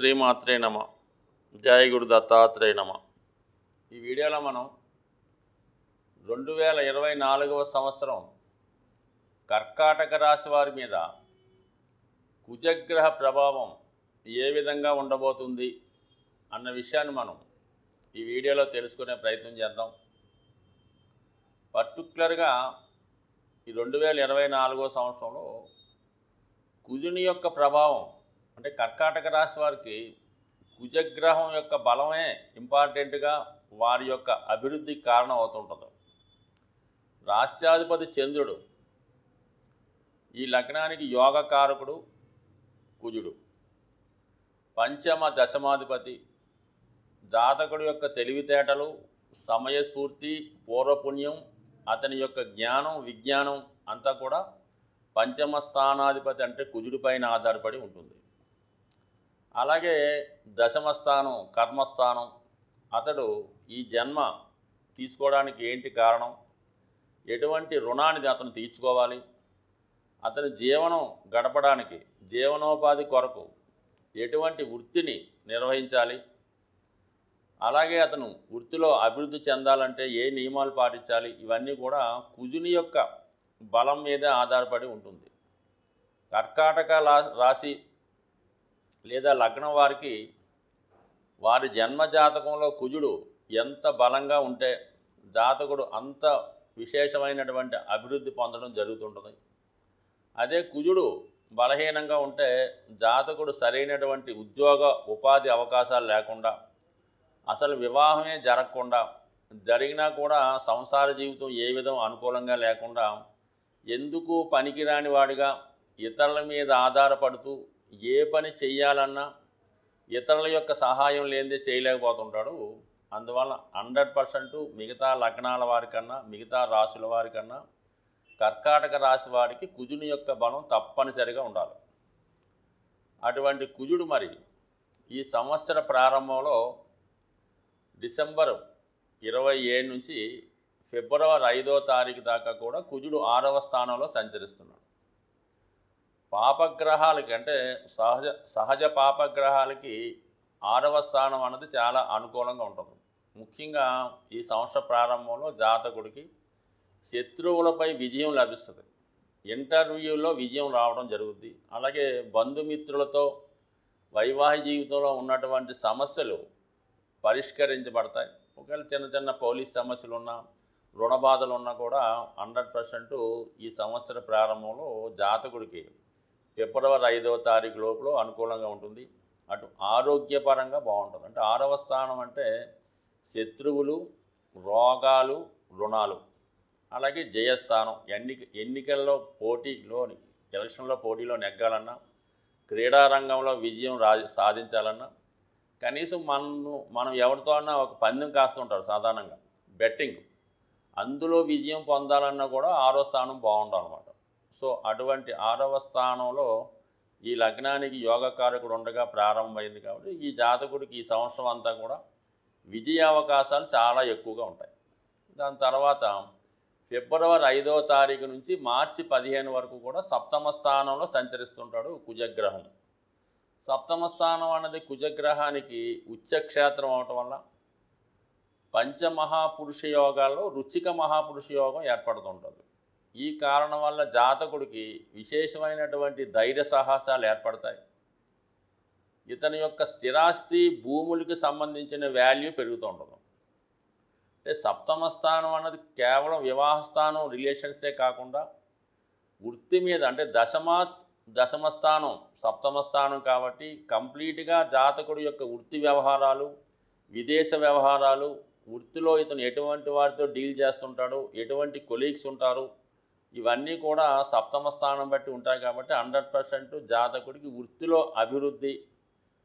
శ్రీమాత్రే నమ. జయ గురు దత్తాత్రేయ నమ. ఈ వీడియోలో మనం 2024వ సంవత్సరం కర్కాటక రాశి వారి మీద కుజగ్రహ ప్రభావం ఏ విధంగా ఉండబోతుంది అన్న విషయాన్ని మనం ఈ వీడియోలో తెలుసుకునే ప్రయత్నం చేద్దాం. పర్టికులర్గా ఈ 2024వ సంవత్సరంలో కుజుని యొక్క ప్రభావం అంటే కర్కాటక రాశి వారికి కుజగ్రహం యొక్క బలమే ఇంపార్టెంట్గా వారి యొక్క అభివృద్ధికి కారణం అవుతుంటుంది. రాష్ట్రాధిపతి చంద్రుడు, ఈ లగ్నానికి యోగకారకుడు కుజుడు, పంచమ దశమాధిపతి, జాతకుడు యొక్క తెలివితేటలు, సమయస్ఫూర్తి, పూర్వపుణ్యం, అతని యొక్క జ్ఞానం విజ్ఞానం అంతా కూడా పంచమ స్థానాధిపతి అంటే కుజుడి పైన ఆధారపడి ఉంటుంది. అలాగే దశమ స్థానం కర్మస్థానం, అతడు ఈ జన్మ తీసుకోవడానికి ఏంటి కారణం, ఎటువంటి రుణాన్ని అతను తీర్చుకోవాలి, అతని జీవనం గడపడానికి జీవనోపాధి కొరకు ఎటువంటి వృత్తిని నిర్వహించాలి, అలాగే అతను వృత్తిలో అభివృద్ధి చెందాలంటే ఏ నియమాలు పాటించాలి, ఇవన్నీ కూడా కుజుని యొక్క బలం మీద ఆధారపడి ఉంటుంది. కర్కాటక రాశి లేదా లగ్నం వారికి వారి జన్మ జాతకంలో కుజుడు ఎంత బలంగా ఉంటే జాతకుడు అంత విశేషమైనటువంటి అభివృద్ధి పొందడం జరుగుతుంటుంది. అదే కుజుడు బలహీనంగా ఉంటే జాతకుడు సరైనటువంటి ఉద్యోగ ఉపాధి అవకాశాలు లేకుండా, అసలు వివాహమే జరగకుండా, జరిగినా కూడా సంసార జీవితం ఏ విధం అనుకూలంగా లేకుండా, ఎందుకు పనికిరాని వాడిగా ఇతరుల మీద ఆధారపడుతూ ఏ పని చెయ్యాలన్నా ఇతరుల యొక్క సహాయం లేనిదే చేయలేకపోతుంటాడు. అందువల్ల 100% మిగతా లగ్నాల వారికన్నా మిగతా రాశుల వారికన్నా కర్కాటక రాశి వారికి కుజుని యొక్క బలం తప్పనిసరిగా ఉండాలి. అటువంటి కుజుడు మరి ఈ సంవత్సర ప్రారంభంలో డిసెంబర్ 27 నుంచి ఫిబ్రవరి 5వ తారీఖు దాకా కూడా కుజుడు 6వ స్థానంలో సంచరిస్తున్నాడు. పాపగ్రహాలకి అంటే సహజ పాపగ్రహాలకి 6వ స్థానం అన్నది చాలా అనుకూలంగా ఉంటుంది. ముఖ్యంగా ఈ సంవత్సర ప్రారంభంలో జాతకుడికి శత్రువులపై విజయం లభిస్తుంది, ఇంటర్వ్యూలో విజయం రావడం జరుగుద్ది. అలాగే బంధుమిత్రులతో వైవాహిక జీవితంలో ఉన్నటువంటి సమస్యలు పరిష్కరించబడతాయి. ఒకవేళ చిన్న చిన్న పోలీస్ సమస్యలు ఉన్నా, రుణ బాధలు ఉన్నా కూడా 100% ఈ సంవత్సర ప్రారంభంలో జాతకుడికి ఫిబ్రవరి 5వ తారీఖు లోపల అనుకూలంగా ఉంటుంది. అటు ఆరోగ్యపరంగా బాగుంటుంది. అంటే 6వ స్థానం అంటే శత్రువులు, రోగాలు, రుణాలు, అలాగే జయస్థానం. ఎన్నికల్లో పోటీలోని ఎలక్షన్లో పోటీలో నెగ్గాలన్నా, క్రీడారంగంలో విజయం సాధించాలన్నా, కనీసం మనం ఎవరితో అన్నా ఒక పందెం కాస్తుంటారు సాధారణంగా, బెట్టింగ్, అందులో విజయం పొందాలన్నా కూడా 6వ స్థానం బాగుండాలన్నమాట. సో అటువంటి 6వ స్థానంలో ఈ లగ్నానికి యోగకారకుడు ఉండగా ప్రారంభమైంది కాబట్టి ఈ జాతకుడికి ఈ సంవత్సరం అంతా కూడా విజయ అవకాశాలు చాలా ఎక్కువగా ఉంటాయి. దాని తర్వాత ఫిబ్రవరి 5వ తారీఖు నుంచి మార్చి 15 వరకు కూడా సప్తమ స్థానంలో సంచరిస్తుంటాడు కుజగ్రహం. సప్తమ స్థానం అన్నది కుజగ్రహానికి ఉచ్చక్షేత్రం అవటం వల్ల పంచమహాపురుష యోగాల్లో రుచిక మహాపురుష యోగం ఏర్పడుతుంటుంది. ఈ కారణం వల్ల జాతకుడికి విశేషమైనటువంటి ధైర్య సాహసాలు ఏర్పడతాయి. ఇతని యొక్క స్థిరాస్తి భూములకి సంబంధించిన వాల్యూ పెరుగుతూ ఉంటుంది. అంటే సప్తమ స్థానం అన్నది కేవలం వివాహ స్థానం, రిలేషన్సే కాకుండా వృత్తి మీద అంటే దశమ స్థానం సప్తమ స్థానం కాబట్టి కంప్లీట్గా జాతకుడి యొక్క వృత్తి వ్యవహారాలు, విదేశ వ్యవహారాలు, వృత్తిలో ఇతను ఎటువంటి వారితో డీల్ చేస్తుంటాడు, ఎటువంటి కొలీగ్స్ ఉంటారు, ఇవన్నీ కూడా సప్తమ స్థానం బట్టి ఉంటాయి. కాబట్టి 100% జాతకుడికి వృత్తిలో అభివృద్ధి,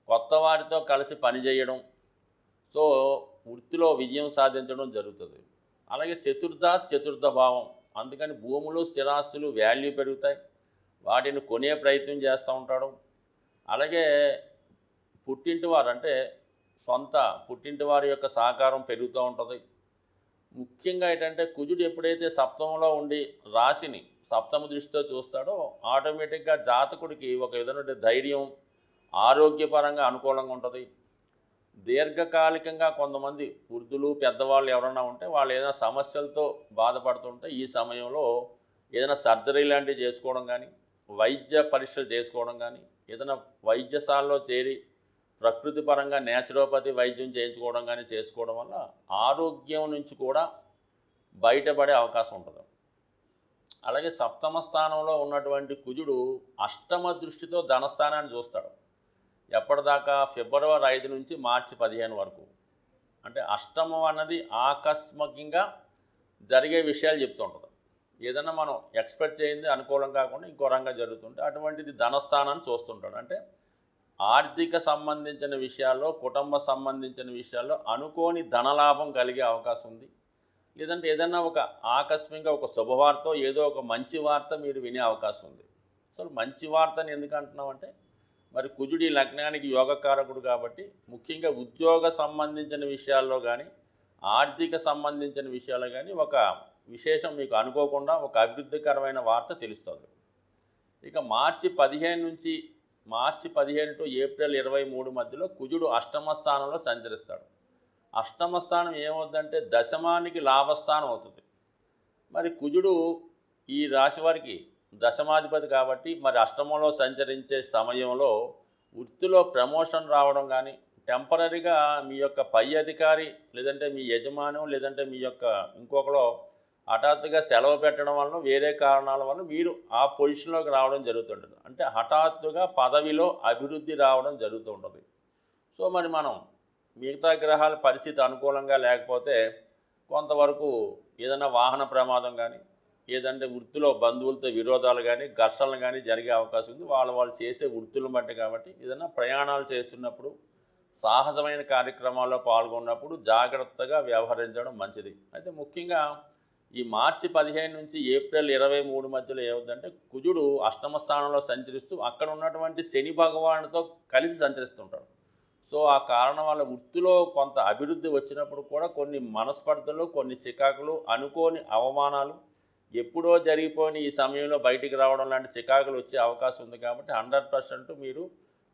కొత్త వారితో కలిసి పనిచేయడం, సో వృత్తిలో విజయం సాధించడం జరుగుతుంది. అలాగే చతుర్థ భావం, అందుకని భూములు స్థిరాస్తులు వాల్యూ పెరుగుతాయి, వాటిని కొనే ప్రయత్నం చేస్తూ ఉంటాడు. అలాగే పుట్టింటి వారు అంటే సొంత పుట్టింటి వారి యొక్క సహకారం పెరుగుతూ ఉంటుంది. ముఖ్యంగా ఏంటంటే కుజుడు ఎప్పుడైతే సప్తమంలో ఉండి రాశిని సప్తమ దృష్టితో చూస్తాడో ఆటోమేటిక్గా జాతకుడికి ఒక విధమైన ధైర్యం, ఆరోగ్యపరంగా అనుకూలంగా ఉంటుంది. దీర్ఘకాలికంగా కొంతమంది వృద్ధులు పెద్దవాళ్ళు ఎవరన్నా ఉంటే వాళ్ళు ఏదైనా సమస్యలతో బాధపడుతుంటే ఈ సమయంలో ఏదైనా సర్జరీ లాంటివి చేసుకోవడం కానీ, వైద్య పరీక్షలు చేసుకోవడం కానీ, ఏదైనా వైద్యశాలలో చేరి ప్రకృతి పరంగా నేచురోపతి వైద్యం చేయించుకోవడం కానీ చేసుకోవడం వల్ల ఆరోగ్యం నుంచి కూడా బయటపడే అవకాశం ఉంటుంది. అలాగే సప్తమ స్థానంలో ఉన్నటువంటి కుజుడు అష్టమ దృష్టితో ధనస్థానాన్ని చూస్తాడు. ఎప్పటిదాకా ఫిబ్రవరి 5 నుంచి మార్చి 15 వరకు. అంటే అష్టమం అన్నది ఆకస్మికంగా జరిగే విషయాలు చెప్తుంటుంది. ఏదైనా మనం ఎక్స్పెక్ట్ చేయింది అనుకూలం కాకుండా ఇంకో రంగా జరుగుతుంటే అటువంటిది ధనస్థానాన్ని చూస్తుంటాడు. అంటే ఆర్థిక సంబంధించిన విషయాల్లో, కుటుంబ సంబంధించిన విషయాల్లో అనుకోని ధనలాభం కలిగే అవకాశం ఉంది. లేదంటే ఏదన్నా ఒక ఆకస్మికంగా ఒక శుభవార్త, ఏదో ఒక మంచి వార్త మీరు వినే అవకాశం ఉంది. అసలు మంచి వార్తని ఎందుకు అంటున్నామంటే మరి కుజుడి లగ్నానికి యోగకారకుడు కాబట్టి ముఖ్యంగా ఉద్యోగ సంబంధించిన విషయాల్లో కానీ, ఆర్థిక సంబంధించిన విషయాల్లో కానీ ఒక విశేషం మీకు అనుకోకుండా ఒక అభివృద్ధికరమైన వార్త తెలుస్తుంది. ఇక మార్చి 15 టు ఏప్రిల్ 23 మధ్యలో కుజుడు అష్టమ స్థానంలో సంచరిస్తాడు. అష్టమ స్థానం ఏమవుతుందంటే దశమానికి లాభస్థానం అవుతుంది. మరి కుజుడు ఈ రాశి వారికి దశమాధిపతి కాబట్టి మరి అష్టమంలో సంచరించే సమయంలో వృత్తిలో ప్రమోషన్ రావడం కానీ, టెంపరీగా మీ యొక్క పై అధికారి లేదంటే మీ యజమానం లేదంటే మీ యొక్క ఇంకొకలో హఠాత్తుగా సెలవు పెట్టడం వలన వేరే కారణాల వల్ల మీరు ఆ పొజిషన్లోకి రావడం జరుగుతుంటుంది. అంటే హఠాత్తుగా పదవిలో అభివృద్ధి రావడం జరుగుతూ ఉంటుంది. సో మరి మనం మిగతా గ్రహాల పరిస్థితి అనుకూలంగా లేకపోతే కొంతవరకు ఏదైనా వాహన ప్రమాదం కానీ, ఏదంటే వృత్తిలో బంధువులతో విరోధాలు కానీ, ఘర్షణలు కానీ జరిగే అవకాశం ఉంది. వాళ్ళు చేసే వృత్తులను బట్టి కాబట్టి ఏదైనా ప్రయాణాలు చేస్తున్నప్పుడు, సాహసమైన కార్యక్రమాల్లో పాల్గొన్నప్పుడు జాగ్రత్తగా వ్యవహరించడం మంచిది. అయితే ముఖ్యంగా ఈ మార్చి 15 నుంచి ఏప్రిల్ 23 మధ్యలో ఏమవుతుందంటే కుజుడు అష్టమ స్థానంలో సంచరిస్తూ అక్కడ ఉన్నటువంటి శని భగవానుడితో కలిసి సంచరిస్తుంటాడు. సో ఆ కారణం వల్ల వృత్తిలో కొంత అభివృద్ధి వచ్చినప్పుడు కూడా కొన్ని మనస్పర్ధలు, కొన్ని చికాకులు, అనుకోని అవమానాలు, ఎప్పుడో జరిగిపోయిన ఈ సమయంలో బయటికి రావడం లాంటి చికాకులు వచ్చే అవకాశం ఉంది. కాబట్టి 100% మీరు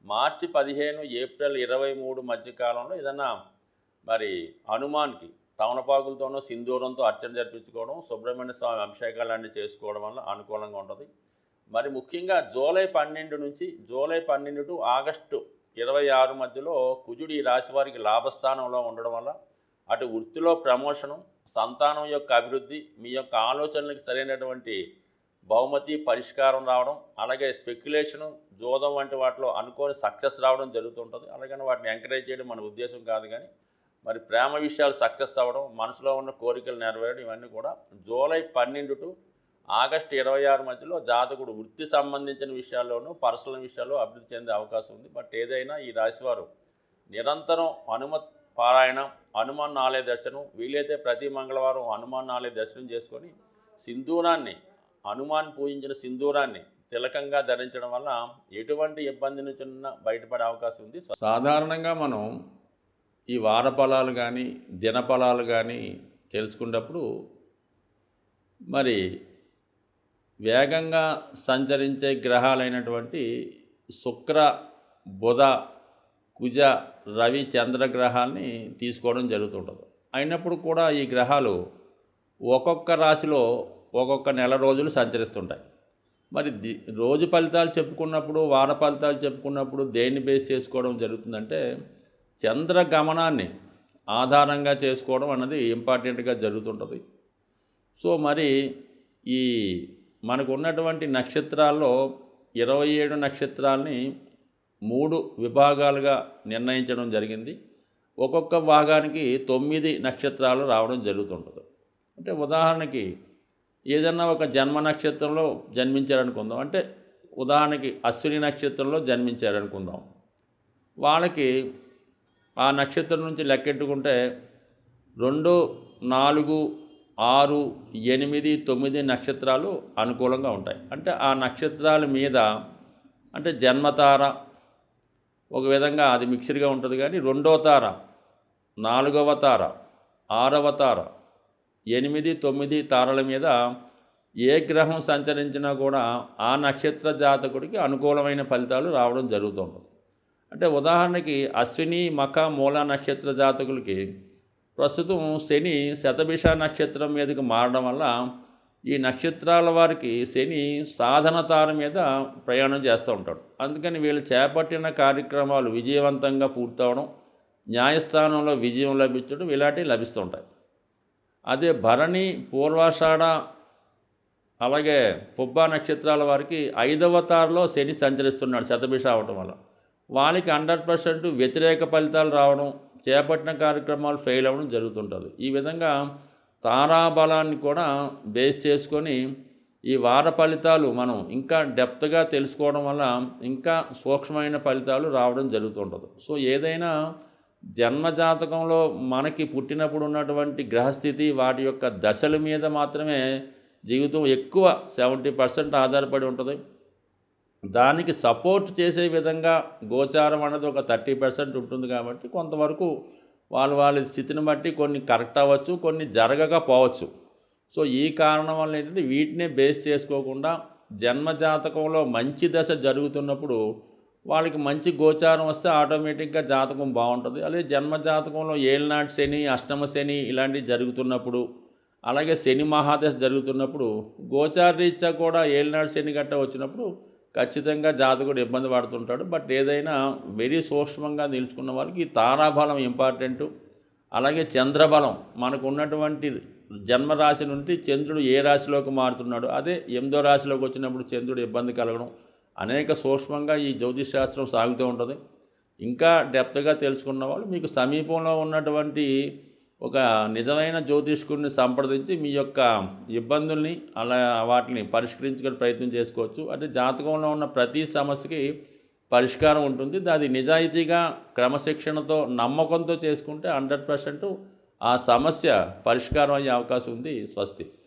మార్చి 15 ఏప్రిల్ 23 మధ్యకాలంలో ఏదన్నా మరి హనుమాన్కి తమలపాకులతోనో సింధూరంతో అర్చన జరిపించుకోవడం, సుబ్రహ్మణ్య స్వామి అభిషేకాలు అన్నీ చేసుకోవడం వల్ల అనుకూలంగా ఉంటుంది. మరి ముఖ్యంగా జూలై 12 టు ఆగస్టు 26 మధ్యలో కుజుడు ఈ రాశి వారికి లాభస్థానంలో ఉండడం వల్ల అటు వృత్తిలో ప్రమోషను, సంతానం యొక్క అభివృద్ధి, మీ యొక్క ఆలోచనలకు సరైనటువంటి బహుమతి పరిష్కారం రావడం, అలాగే స్పెక్యులేషను, జోదం వంటి వాటిలో అనుకోని సక్సెస్ రావడం జరుగుతుంటుంది. అలాగని వాటిని ఎంకరేజ్ చేయడం మన ఉద్దేశం కాదు. కానీ మరి ప్రేమ విషయాలు సక్సెస్ అవ్వడం, మనసులో ఉన్న కోరికలు నెరవేరడం, ఇవన్నీ కూడా జూలై 12 టు ఆగస్టు 26 మధ్యలో జాతకుడు వృత్తి సంబంధించిన విషయాల్లోనూ పర్సనల్ విషయాల్లో అభివృద్ధి చెందే అవకాశం ఉంది. బట్ ఏదైనా ఈ రాశివారు నిరంతరం పారాయణం, హనుమాన్ ఆలయ దర్శనం, వీలైతే ప్రతి మంగళవారం హనుమాన్ ఆలయ దర్శనం చేసుకొని సింధూరాన్ని, హనుమాన్ పూజించిన సింధూరాన్ని తిలకంగా ధరించడం వల్ల ఎటువంటి ఇబ్బంది నుంచి బయటపడే అవకాశం ఉంది. సాధారణంగా మనం ఈ వార ఫలాలు కానీ, దిన ఫలాలు కానీ తెలుసుకున్నప్పుడు మరి వేగంగా సంచరించే గ్రహాలైనటువంటి శుక్ర, బుధ, కుజ, రవి, చంద్రగ్రహాల్ని తీసుకోవడం జరుగుతుంటుంది. అయినప్పుడు కూడా ఈ గ్రహాలు ఒక్కొక్క రాశిలో ఒక్కొక్క నెల రోజులు సంచరిస్తుంటాయి. మరి రోజు ఫలితాలు చెప్పుకున్నప్పుడు, వార ఫలితాలు చెప్పుకున్నప్పుడు దేన్ని బేస్ చేసుకోవడం జరుగుతుందంటే చంద్ర గమనాన్ని ఆధారంగా చేసుకోవడం అన్నది ఇంపార్టెంట్గా జరుగుతుంటుంది. సో మరి ఈ మనకు ఉన్నటువంటి నక్షత్రాల్లో 27 నక్షత్రాలని 3 విభాగాలుగా నిర్ణయించడం జరిగింది. ఒక్కొక్క భాగానికి 9 నక్షత్రాలు రావడం జరుగుతుంటుంది. అంటే ఉదాహరణకి ఏదన్నా ఒక జన్మ నక్షత్రంలో జన్మించారనుకుందాం. అంటే ఉదాహరణకి అశ్విని నక్షత్రంలో జన్మించారనుకుందాం. వాళ్ళకి ఆ నక్షత్రం నుంచి లెక్కెట్టుకుంటే 2, 4, 6, 8, 9 నక్షత్రాలు అనుకూలంగా ఉంటాయి. అంటే ఆ నక్షత్రాల మీద అంటే జన్మతార ఒక విధంగా అది మిక్స్డ్గా ఉంటుంది. కానీ 2వ తార, 4వ తార, 6వ తార, 8, 9 తారల మీద ఏ గ్రహం సంచరించినా కూడా ఆ నక్షత్ర జాతకుడికి అనుకూలమైన ఫలితాలు రావడం జరుగుతుంటుంది. అంటే ఉదాహరణకి అశ్విని మఖ మూల నక్షత్ర జాతకులకి ప్రస్తుతం శని శతభిష నక్షత్రం మీదకి మారడం వల్ల ఈ నక్షత్రాల వారికి శని సాధన తార మీద ప్రయాణం చేస్తూ ఉంటాడు. అందుకని వీళ్ళు చేపట్టిన కార్యక్రమాలు విజయవంతంగా పూర్తవడం, న్యాయస్థానంలో విజయం లభించడం ఇలాంటివి లభిస్తూ ఉంటాయి. అదే భరణి పూర్వాషాఢ అలాగే పుబ్బ నక్షత్రాల వారికి 5వ తారలో శని సంచరిస్తున్నాడు శతభిష అవటం వల్ల వాళ్ళకి 100% వ్యతిరేక ఫలితాలు రావడం, చేపట్టిన కార్యక్రమాలు ఫెయిల్ అవ్వడం జరుగుతుంటుంది. ఈ విధంగా తారాబలాన్ని కూడా బేస్ చేసుకొని ఈ వార ఫలితాలు మనం ఇంకా డెప్త్గా తెలుసుకోవడం వల్ల ఇంకా సూక్ష్మమైన ఫలితాలు రావడం జరుగుతుంటుంది. సో ఏదైనా జన్మజాతకంలో మనకి పుట్టినప్పుడు ఉన్నటువంటి గ్రహస్థితి వాటి యొక్క దశల మీద మాత్రమే జీవితం ఎక్కువ 70% ఆధారపడి ఉంటుంది. దానికి సపోర్ట్ చేసే విధంగా గోచారం అనేది ఒక 30% ఉంటుంది. కాబట్టి కొంతవరకు వాళ్ళ స్థితిని బట్టి కొన్ని కరెక్ట్ అవ్వచ్చు, కొన్ని జరగకపోవచ్చు. సో ఈ కారణం వల్ల ఏంటంటే వీటినే బేస్ చేసుకోకుండా జన్మజాతకంలో మంచి దశ జరుగుతున్నప్పుడు వాళ్ళకి మంచి గోచారం వస్తే ఆటోమేటిక్గా జాతకం బాగుంటుంది. అలాగే జన్మజాతకంలో ఏలినాటి శని, అష్టమ శని ఇలాంటివి జరుగుతున్నప్పుడు, అలాగే శని మహాదశ జరుగుతున్నప్పుడు గోచారరీత్యా కూడా ఏలినాటి శని గట్ట వచ్చినప్పుడు ఖచ్చితంగా జాతకుడు ఇబ్బంది పడుతుంటాడు. బట్ ఏదైనా వెరీ సూక్ష్మంగా నిలుచుకున్న వారికి ఈ తారాబలం ఇంపార్టెంటు. అలాగే చంద్రబలం మనకు ఉన్నటువంటి జన్మరాశి నుండి చంద్రుడు ఏ రాశిలోకి మారుతున్నాడు, అదే 8వ రాశిలోకి వచ్చినప్పుడు చంద్రుడు ఇబ్బంది కలగడం అనేక సూక్ష్మంగా ఈ జ్యోతిష్ శాస్త్రం సాగుతూ ఉంటుంది. ఇంకా డెప్త్గా తెలుసుకున్న వాళ్ళు మీకు సమీపంలో ఉన్నటువంటి ఒక నిజమైన జ్యోతిష్కుడిని సంప్రదించి మీ యొక్క ఇబ్బందుల్ని అలా వాటిని పరిష్కరించుకునే ప్రయత్నం చేసుకోవచ్చు. అంటే జాతకంలో ఉన్న ప్రతి సమస్యకి పరిష్కారం ఉంటుంది. అది నిజాయితీగా క్రమశిక్షణతో నమ్మకంతో చేసుకుంటే 100% ఆ సమస్య పరిష్కారం అయ్యే అవకాశం ఉంది. స్వస్తి.